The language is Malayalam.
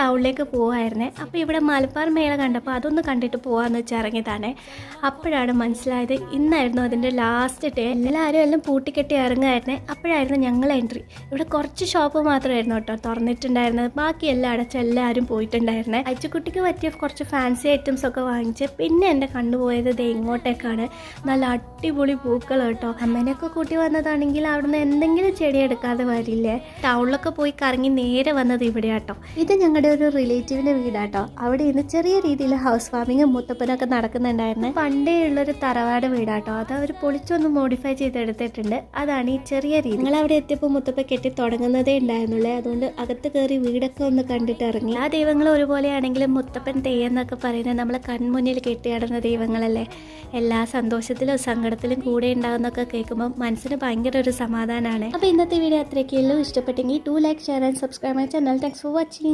ടൗണിലേക്ക് പോവായിരുന്നേ. അപ്പോൾ ഇവിടെ മലബാർ മേള കണ്ടപ്പോൾ അതൊന്ന് കണ്ടിട്ട് പോകാമെന്ന് വെച്ച് ഇറങ്ങിയതാണ്. അപ്പോഴാണ് മനസ്സിലായത് ഇന്നായിരുന്നു അതിൻ്റെ ലാസ്റ്റ് ഡേ. എല്ലാവരും എല്ലാം പൂട്ടിക്കെട്ടി ഇറങ്ങുമായിരുന്നേ. അപ്പോഴായിരുന്നു ഞങ്ങൾ എൻട്രി. ഇവിടെ കുറച്ച് ഷോപ്പ് മാത്രമായിരുന്നു കേട്ടോ തുറന്നിട്ടുണ്ടായിരുന്നത്. ബാക്കി എല്ലാം അടച്ച് എല്ലാവരും പോയിട്ടുണ്ടായിരുന്നേ. അച്ചുകുട്ടിക്ക് പറ്റിയ കുറച്ച് ഫാൻസി ഐറ്റംസ് ഒക്കെ വാങ്ങിച്ച് പിന്നെ എൻ്റെ കണ്ടുപോയത് ദേ ഇങ്ങോട്ടേക്കാണ്. നല്ല അടിപൊളി പൂക്കൾ കേട്ടോ. അമ്മേനെയൊക്കെ കൂട്ടി വന്നതാണെങ്കിൽ അവിടുന്ന് എന്തെങ്കിലും ചെടി എടുക്കാതെ വരില്ലേ. ടൗണിലൊക്കെ പോയി കറങ്ങി നേരെ വന്നത് ഇവിടെ കേട്ടോ. ഇത് ഞങ്ങളുടെ ഒരു റിലേറ്റീവിൻ്റെ വീടാട്ടോ. അവിടെ ഇന്ന് ചെറിയ രീതിയിൽ ഹൗസ് വാമിങ്ങും മുത്തപ്പനൊക്കെ നടക്കുന്നുണ്ടായിരുന്നു. പണ്ടേ ഉള്ളൊരു തറവാട് വീടാട്ടോ. അത് അവർ പൊളിച്ചൊന്ന് മോഡിഫൈ ചെയ്തെടുത്തിട്ടുണ്ട്. അതാണ് ഈ ചെറിയ രീതി. നിങ്ങൾ അവിടെ എത്തിയപ്പോൾ മുത്തപ്പ കെട്ടി തുടങ്ങുന്നതേ ഉണ്ടായിരുന്നുള്ളേ. അതുകൊണ്ട് അകത്ത് കയറി വീടൊക്കെ ഒന്ന് കണ്ടിട്ട് ഇറങ്ങി. ആ ദൈവങ്ങൾ ഒരുപോലെയാണെങ്കിലും മുത്തപ്പൻ തെയ്യെന്നൊക്കെ പറയുന്നത് നമ്മളെ കൺമുന്നിൽ കെട്ടിയാടുന്ന ദൈവങ്ങളല്ലേ. എല്ലാ സന്തോഷത്തിലും സങ്കടത്തിലും കൂടെ ഉണ്ടാകുന്നൊക്കെ കേൾക്കുമ്പോൾ മനസ്സിന് ഭയങ്കര ഒരു സമാധാനമാണ്. അപ്പോൾ ഇന്നത്തെ വീഡിയോ അത്രയൊക്കെയുള്ളൂ. ഇഷ്ടപ്പെട്ടെങ്കിൽ 2 like share and subscribe my channel. Thanks for watching.